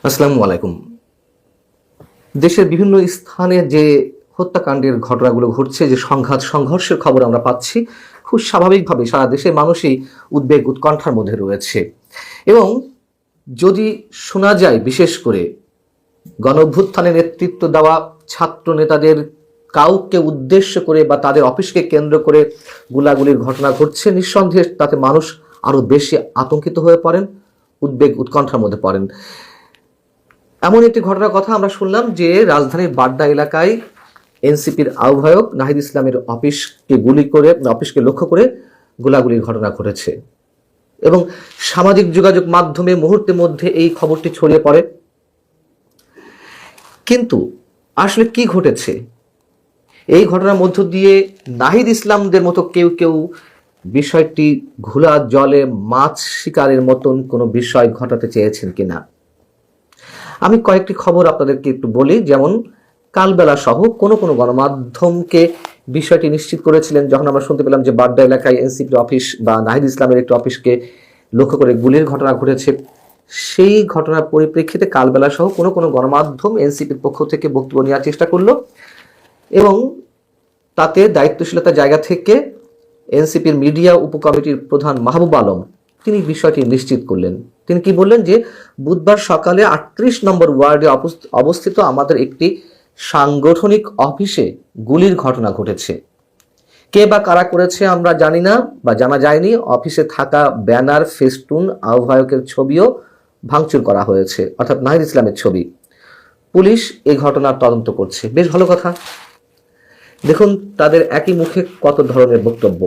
আসসালামু আলাইকুম। দেশের বিভিন্ন স্থানে যে হত্যাকাণ্ডের ঘটনাগুলো ঘটছে, যে সংঘর্ষের খবর আমরা পাচ্ছি, খুব স্বাভাবিকভাবে সারা দেশের মানুষই উদ্বেগ উৎকণ্ঠার মধ্যে রয়েছে। এবং যদি শোনা যায়, বিশেষ করে গণঅভ্যুত্থানে নেতৃত্ব দেওয়া ছাত্র নেতাদের কাউকে উদ্দেশ্য করে বা তাদের অফিসকে কেন্দ্র করে গুলাগুলির ঘটনা ঘটছে, নিঃসন্দেহে তাতে মানুষ আরো বেশি আতঙ্কিত হয়ে পড়েন, উদ্বেগ উৎকণ্ঠার মধ্যে পড়েন। এমন একটি ঘটনার কথা আমরা শুনলাম যে রাজধানীর বাড্ডা এলাকায় এনসিপির আহ্বায়ক নাহিদ ইসলামের অফিসকে লক্ষ্য করে গোলাগুলির ঘটনা ঘটেছে এবং সামাজিক যোগাযোগ মাধ্যমে মুহূর্তের মধ্যে এই খবরটি ছড়িয়ে পড়ে। কিন্তু আসলে কি ঘটেছে? এই ঘটনার মধ্য দিয়ে নাহিদ ইসলামদের মতো কেউ কেউ বিষয়টি ঘোলা জলে মাছ শিকারের মতন কোনো বিষয় ঘটাতে চেয়েছেন কিনা? আমি কয়েকটি খবর আপনাদেরকে একটু বলি। যেমন কালবেলা সহ কোনো কোনো গণমাধ্যমকে বিষয়টি নিশ্চিত করেছিলেন যখন আমরা শুনতে পেলাম যে বাড্ডা এলাকায় এনসিপি অফিস বা নাহিদ ইসলামের একটি অফিসকে লক্ষ্য করে গুলির ঘটনা ঘটেছে। সেই ঘটনার পরিপ্রেক্ষিতে কালবেলা সহ কোনো কোনো গণমাধ্যম এনসিপির পক্ষ থেকে বক্তব্য নেওয়ার চেষ্টা করলো এবং তাতে দায়িত্বশীলতার জায়গা থেকে এনসিপির মিডিয়া উপকমিটির প্রধান মাহবুব আলম তিনি বিষয়টি নিশ্চিত করলেন। তিনি কি বললেন যে বুধবার সকালে 38 নম্বর ওয়ার্ডে অবস্থিত আমাদের একটি সাংগঠনিক অফিসে গুলির ঘটনা ঘটেছে। কে বা কারা করেছে আমরা জানি না বা জানা যায়নি। অফিসে থাকা ব্যানার, ফেস্টুন, আহ্বায়কের ছবিও ভাঙচুর করা হয়েছে, অর্থাৎ নাহিদ ইসলামের ছবি। পুলিশ এই ঘটনার তদন্ত করছে। বেশ ভালো কথা। দেখুন তাদের একই মুখে কত ধরনের বক্তব্য।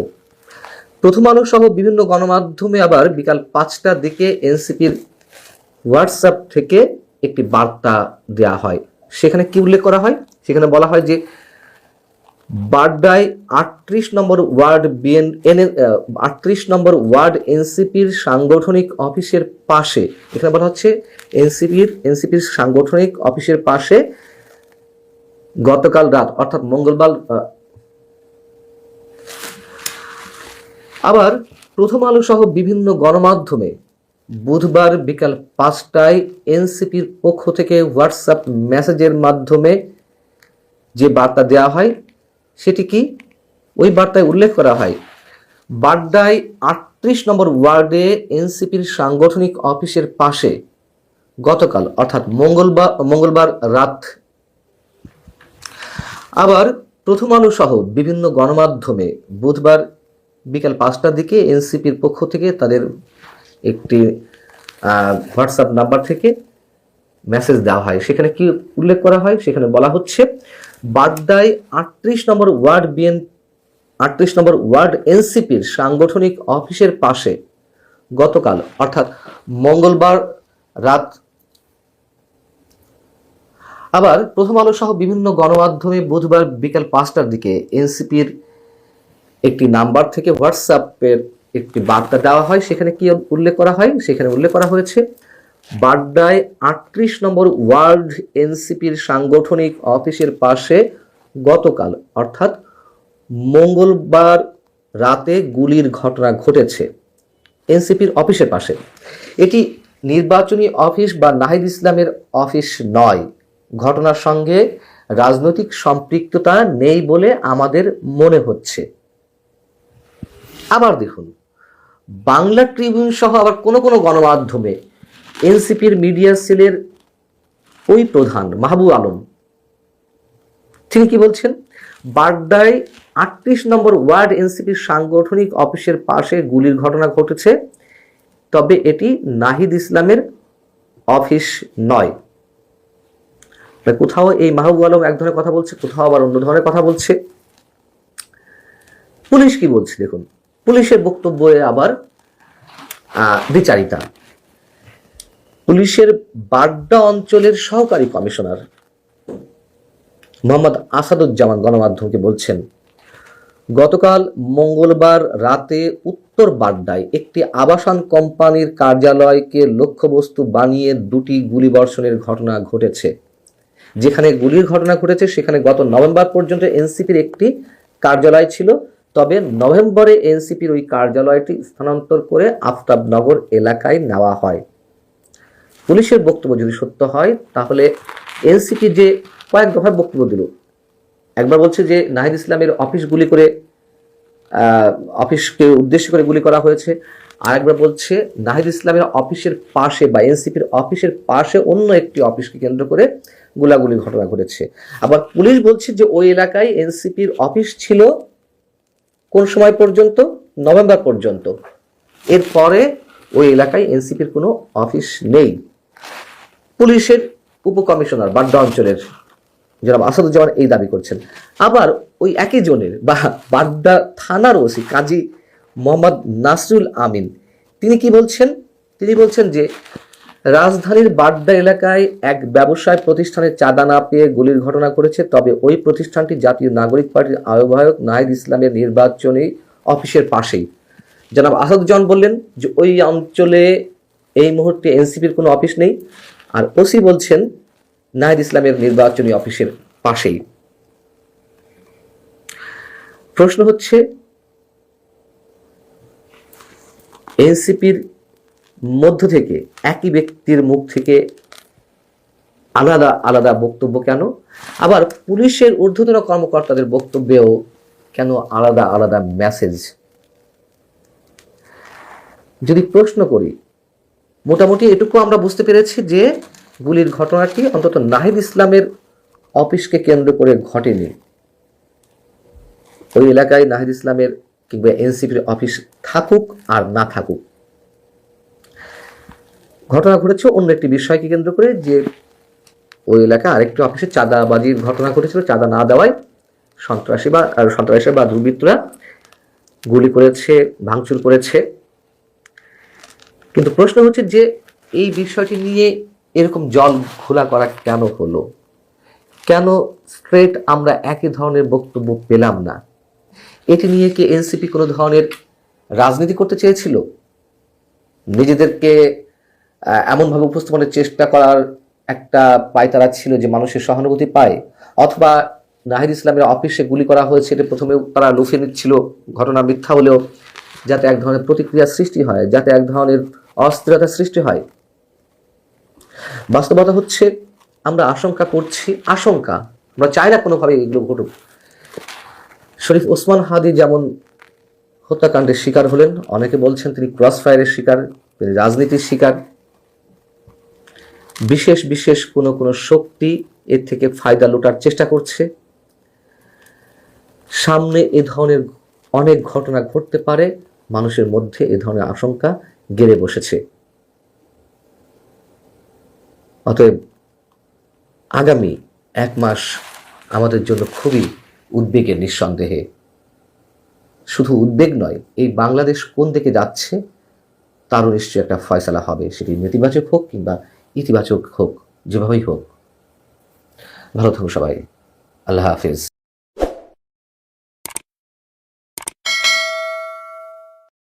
প্রথম আলো সহ বিভিন্ন গণমাধ্যমে আবার বিকাল 5টার দিকে এনসিপির হোয়াটসঅ্যাপ থেকে একটি বার্তা দেওয়া হয়। সেখানে কি উল্লেখ করা হয়? সেখানে বলা হয় যে বাড্ডায় 38 নম্বর ওয়ার্ড এনসিপির সাংগঠনিক অফিসের পাশে, এখানে বলা হচ্ছে এনসিপির সাংগঠনিক অফিসের পাশে গতকাল রাত অর্থাৎ মঙ্গলবার। আবার প্রথম আলো সহ বিভিন্ন গণমাধ্যমে বুধবার বিকাল 5টায় এনসিপির পক্ষ থেকে হোয়াটসঅ্যাপ মেসেজের মাধ্যমে যে বার্তা দেওয়া হয় সেটি কি? ওই বার্তায় উল্লেখ করা হয় বাড্ডায় 38 নম্বর ওয়ার্ডে এনসিপির সাংগঠনিক অফিসের পাশে গতকাল অর্থাৎ মঙ্গলবার রাত। আবার প্রথম আলো সহ বিভিন্ন গণমাধ্যমে বুধবার বিকাল 5টার দিকে এনসিপির পক্ষ থেকে তাদের একটি হোয়াটসঅ্যাপ নাম্বার থেকে মেসেজ দেওয়া হয়। সেখানে কি উল্লেখ করা হয়? সেখানে বলা হচ্ছে বাড্ডায় 38 নম্বর ওয়ার্ড এনসিপির সাংগঠনিক অফিসের পাশে গতকাল অর্থাৎ মঙ্গলবার রাত। আবার প্রথম আলো সহ বিভিন্ন গণমাধ্যমে বুধবার বিকাল 5টার দিকে এনসিপির একটি নাম্বার থেকে হোয়াটসঅ্যাপের একটি বার্তা দেওয়া হয়। সেখানে কি উল্লেখ করা হয়? সেখানে উল্লেখ করা হয়েছে বাড্ডায় 38 নম্বর ওয়ার্ড এনসিপির সাংগঠনিক অফিসের পাশে গতকাল অর্থাৎ মঙ্গলবার রাতে গুলির ঘটনা ঘটেছে এনসিপির অফিসের পাশে। এটি নির্বাচনী অফিস বা নাহিদ ইসলামের অফিস নয়। ঘটনার সঙ্গে রাজনৈতিক সম্পৃক্ততা নেই বলে আমাদের মনে হচ্ছে। আবার দেখুন বাংলা ট্রিবিউন সহ আবার কোনো কোনো গণমাধ্যমে এনসিপির মিডিয়া সেলের ওই প্রধান মাহবুব আলম তিনি কি বলছেন? বাড্ডায় 38 নম্বর ওয়ার্ড এনসিপির সাংগঠনিক অফিসের পাশে গুলির ঘটনা ঘটেছে, তবে এটি নাহিদ ইসলামের অফিস নয়। কোথাও এই মাহবুব আলম এক ধরনের কথা বলছে, কোথাও আবার অন্য ধরনের কথা বলছে। পুলিশ কি বলছে দেখুন। পুলিশের বক্তব্যে আবার দ্বিচারিতা। পুলিশের বাড্ডা অঞ্চলের সহকারী কমিশনার মোহাম্মদ আসাদুজ্জামান গণমাধ্যমকে বলছেন গতকাল মঙ্গলবার রাতে উত্তর বাড্ডায় একটি আবাসন কোম্পানির কার্যালয়কে লক্ষ্যবস্তু বানিয়ে 2টি গুলিবর্ষণের ঘটনা ঘটেছে। যেখানে গুলির ঘটনা ঘটেছে সেখানে গত নভেম্বর পর্যন্ত এনসিপির একটি কার্যালয় ছিল, তবে নভেম্বরে এনসিপির ওই কার্যালয়টি স্থানান্তর করে আফতাবনগর এলাকায় নেওয়া হয়। পুলিশের বক্তব্য যদি সত্য হয়, তাহলে এনসিপি যে কয়েক দফায় বক্তব্য দিল, একবার বলছে যে নাহিদ ইসলামের অফিস গুলি করে অফিসকে উদ্দেশ্য করে গুলি করা হয়েছে, আর একবার বলছে নাহিদ ইসলামের অফিসের পাশে বা এনসিপির অফিসের পাশে অন্য একটি অফিসকে কেন্দ্র করে গোলাগুলির ঘটনা ঘটেছে। আবার পুলিশ বলছে যে ওই এলাকায় এনসিপির অফিস ছিল কোন সময় পর্যন্ত, নভেম্বর পর্যন্ত, এরপরে ওই এলাকায় এনসিপির কোনো অফিস নেই। পুলিশের উপকমিশনার বাড্ডা অঞ্চলের জনাব আসাদুজ্জামান এই দাবি করছেন। আবার ওই একই জনের বা বাড্ডা থানার ওসি কাজী মোহাম্মদ নাসরুল আমিন তিনি কি বলছেন? তিনি বলছেন যে রাজধানীর বাড্ডা এলাকায় এক ব্যবসায় প্রতিষ্ঠানে চাঁদা না পেয়ে গুলির ঘটনা করেছে, তবে ওই প্রতিষ্ঠানটি জাতীয় নাগরিক পার্টির আহ্বায়ক নাহিদ ইসলামের নির্বাচনী অফিসের পাশেই। জনাব আসাদুজ্জামান বললেন যে ওই অঞ্চলে এই মুহূর্তে এনসিপির কোনো অফিস নেই, আর ওসি বলছেন নাহিদ ইসলামের নির্বাচনী অফিসের পাশেই। প্রশ্ন হচ্ছে, এনসিপির মধ্য থেকে একই ব্যক্তির মুখ থেকে আলাদা আলাদা বক্তব্য কেন? আবার পুলিশের ঊর্ধ্বতন কর্মকর্তাদের বক্তব্যেও কেন আলাদা আলাদা মেসেজ? যদি প্রশ্ন করি, মোটামুটি এটুকু আমরা বুঝতে পেরেছি যে গুলির ঘটনাটি অন্তত নাহিদ ইসলামের অফিসকে কেন্দ্র করে ঘটেনি। ওই এলাকায় নাহিদ ইসলামের কিংবা এনসিপির অফিস থাকুক আর না থাকুক, ঘটনা ঘটেছে অন্য একটি বিষয়কে কেন্দ্র করে, যে ওই এলাকায় আরেকটি অফিসে চাঁদাবাজির ঘটনা ঘটেছিল। চাঁদা না দেওয়ায় সন্ত্রাসী বা দুর্বৃত্তরা গুলি করেছে, ভাঙচুর করেছে। কিন্তু প্রশ্ন হচ্ছে যে এই বিষয়টি নিয়ে এরকম জল ঘোলা করা কেন হলো? কেন স্ট্রেট আমরা একই ধরনের বক্তব্য পেলাম না? এটি নিয়ে কি এনসিপি কোনো ধরনের রাজনীতি করতে চেয়েছিল? নিজেদেরকে এমনভাবে উপস্থাপনের চেষ্টা করার একটা পায়তারা ছিল যে মানুষের সহানুভূতি পায়? অথবা নাহিদ ইসলামের অফিসে গুলি করা হয়েছে, এটা প্রথমে তারা লুফিয়ে নিচ্ছিল, ঘটনা মিথ্যা হলেও, যাতে এক ধরনের প্রতিক্রিয়া সৃষ্টি হয়, যাতে এক ধরনের অস্থিরতা সৃষ্টি হয়? বাস্তবতা হচ্ছে আমরা আশঙ্কা করছি, আমরা চাই না কোনোভাবে এগুলো ঘটুক। শরীফ ওসমান হাদি যেমন হত্যাকাণ্ডের শিকার হলেন, অনেকে বলছেন তিনি ক্রস ফায়ারের শিকার, তিনি রাজনীতির শিকার। বিশেষ বিশেষ কোনো শক্তি এর থেকে ফায়দা লুটার চেষ্টা করছে। সামনে এ ধরনের অনেক ঘটনা ঘটতে পারে, মানুষের মধ্যে এ ধরনের আশঙ্কা গেড়ে বসেছে। অতএব আগামী 1 মাস আমাদের জন্য খুবই উদ্বেগের, নিঃসন্দেহে। শুধু উদ্বেগ নয়, এই বাংলাদেশ কোন দিকে যাচ্ছে তারও নিশ্চয়ই একটা ফয়সালা হবে, সেটি নেতিবাচক হোক কিংবা ইতিবাচক হোক, যেভাবেই হোক। ভালো থাকুন সবাই। আল্লাহ হাফিজ।